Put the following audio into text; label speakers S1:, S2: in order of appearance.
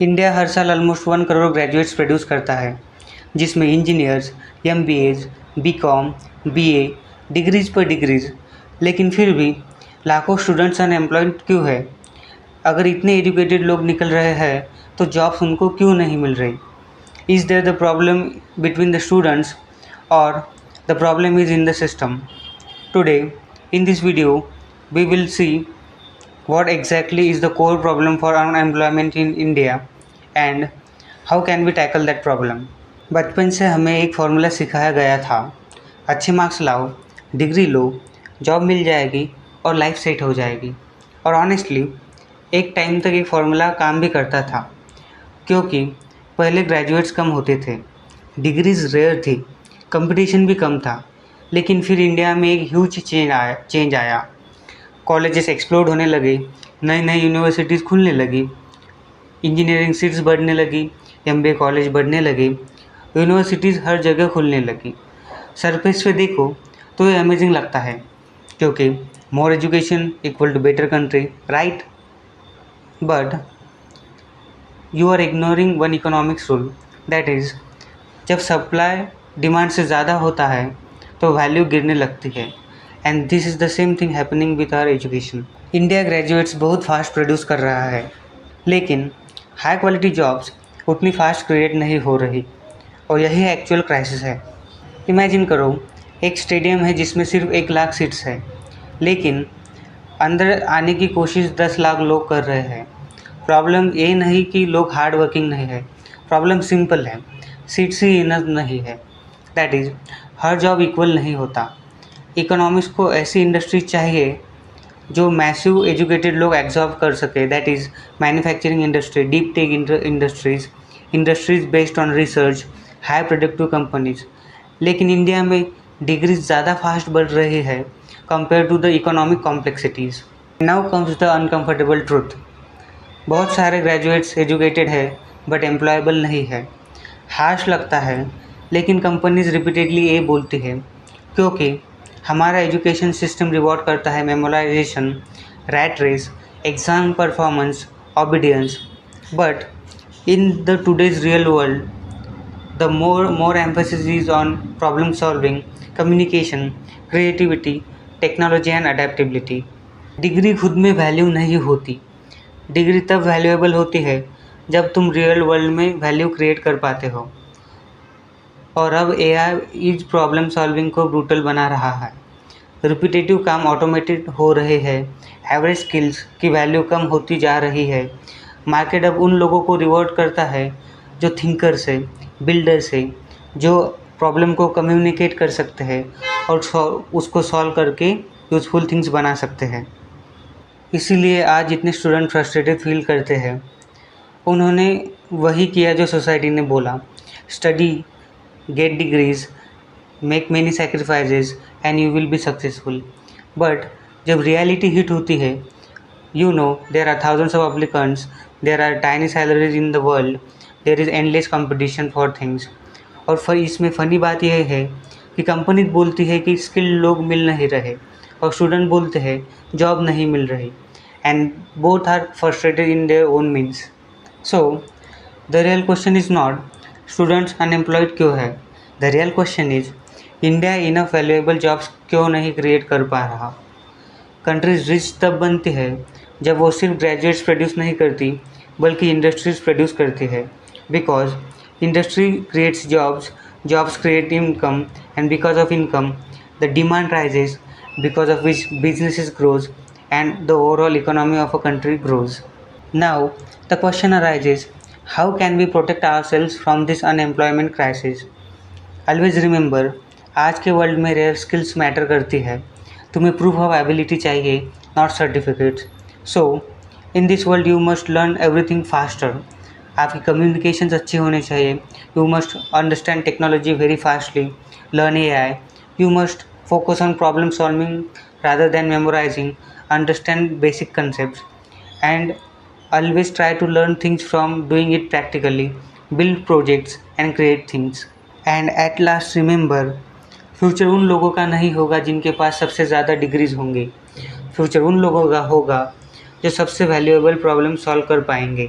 S1: India हर साल almost 1 crore graduates produce करता है, जिसमें इंजीनियर्स, एमबीएज, बीकॉम, बीए, डिग्रीज पर डिग्रीज। लेकिन फिर भी लाखों स्टूडेंट्स अनएम्प्लॉयड क्यों है? अगर इतने एजुकेटेड लोग निकल रहे हैं तो जॉब्स उनको क्यों नहीं मिल रही? Is there the problem between the students और the problem is in the system? Today in this video we will see what exactly is the core problem for unemployment in India and how can we tackle that problem. बचपन से हमें एक formula सिखाया गया था, अच्छे marks लाओ, degree लो, job मिल जाएगी और लाइफ सेट हो जाएगी। और ऑनेस्टली एक टाइम तक ये फार्मूला काम भी करता था, क्योंकि पहले ग्रेजुएट्स कम होते थे, डिग्रीज रेयर थी, कंपटीशन भी कम था। लेकिन फिर इंडिया में एक ह्यूज चेंज आया। कॉलेजेस एक्सप्लोड होने लगे, नई नई यूनिवर्सिटीज़ खुलने लगी, इंजीनियरिंग सीट्स बढ़ने लगी, एमबीए कॉलेज बढ़ने लगे, यूनिवर्सिटीज़ हर जगह खुलने लगी। सरफेस पे देखो तो ये अमेजिंग लगता है, क्योंकि more education equal to better country, right? But you are ignoring one economics rule, that is जब सप्लाई डिमांड से ज़्यादा होता है तो वैल्यू गिरने लगती है। And this is the same thing happening with our education. India graduates बहुत फास्ट प्रोड्यूस कर रहा है, लेकिन हाई क्वालिटी जॉब्स उतनी फास्ट क्रिएट नहीं हो रही, और यही एक्चुअल क्राइसिस है। इमेजिन करो, एक स्टेडियम है जिसमें सिर्फ 1 लाख सीट्स है, लेकिन अंदर आने की कोशिश 10 लाख लोग कर रहे हैं। प्रॉब्लम ये नहीं कि लोग हार्ड वर्किंग नहीं है, प्रॉब्लम सिंपल है, सीट्स ही इनफ नहीं है। That is her job equal नहीं होता। इकोनॉमिक्स को ऐसी इंडस्ट्री चाहिए जो मैसिव एजुकेटेड लोग एब्जॉर्ब कर सके, that is manufacturing industry, deep tech industries based on research, high productive companies. लेकिन इंडिया में डिग्रीज ज़्यादा फास्ट बढ़ रही है compare to the economic complexities. Now comes the uncomfortable truth. बहुत सारे ग्रेजुएट्स एजुकेटेड है बट एम्प्लॉयबल नहीं है। हार्श लगता है, लेकिन कंपनीज रिपीटेडली ये बोलती है, क्योंकि हमारा एजुकेशन सिस्टम रिवॉर्ड करता है memorisation, rat race, exam performance, obedience. But in the today's real world the more emphasis is on problem solving, communication, creativity, technology and adaptability. Degree खुद में वैल्यू नहीं होती। डिग्री तब वैल्यूएबल होती है जब तुम रियल वर्ल्ड में वैल्यू क्रिएट कर पाते हो। और अब एआई इज प्रॉब्लम सॉल्विंग को ब्रूटल बना रहा है। रिपीटेटिव काम ऑटोमेटेड हो रहे हैं, एवरेज स्किल्स की वैल्यू कम होती जा रही है। मार्केट अब उन लोगों को रिवॉर्ड करता है जो थिंकर्स है, बिल्डर्स है, जो प्रॉब्लम को कम्युनिकेट कर सकते हैं और उसको सॉल्व करके यूजफुल थिंग्स बना सकते हैं। इसीलिए आज इतने स्टूडेंट फ्रस्ट्रेटेड फील करते हैं। उन्होंने वही किया जो सोसाइटी ने बोला, study, get degrees, make many sacrifices and you will be successful. But जब reality hit होती है, you know there are thousands of applicants, there are tiny salaries in the world, there is endless competition for things. और फिर इसमें funny बात यह है कि कंपनी बोलती है कि स्किल्ड लोग मिल नहीं रहे और स्टूडेंट बोलते हैं जॉब नहीं मिल रही, and both are frustrated in their own means. So the real question is not students unemployed क्यों है, the real question is India enough valuable jobs क्यों नहीं क्रिएट कर पा रहा। कंट्रीज रिच तब बनती है जब वो सिर्फ ग्रेजुएट्स प्रोड्यूस नहीं करती बल्कि इंडस्ट्रीज प्रोड्यूस करती है, because industry creates jobs, jobs create income, and because of income the demand rises, because of which businesses grows and the overall economy of a country grows. Now the question arises, how can we protect ourselves from this unemployment crisis? Always remember, आज के world में rare skills matter करती है। तुम्हें proof of ability चाहिए, not certificates. So in this world you must learn everything faster. आपकी communications अच्छी होने चाहिए। You must understand technology very fastly, learn AI. You must focus on problem solving rather than memorizing, understand basic concepts, and always try to learn things from doing it practically, build projects and create things. And at last remember, future उन लोगों का नहीं होगा जिनके पास सबसे ज़्यादा degrees होंगे। Future उन लोगों का होगा जो सबसे वैल्यूएबल प्रॉब्लम सॉल्व कर पाएंगे।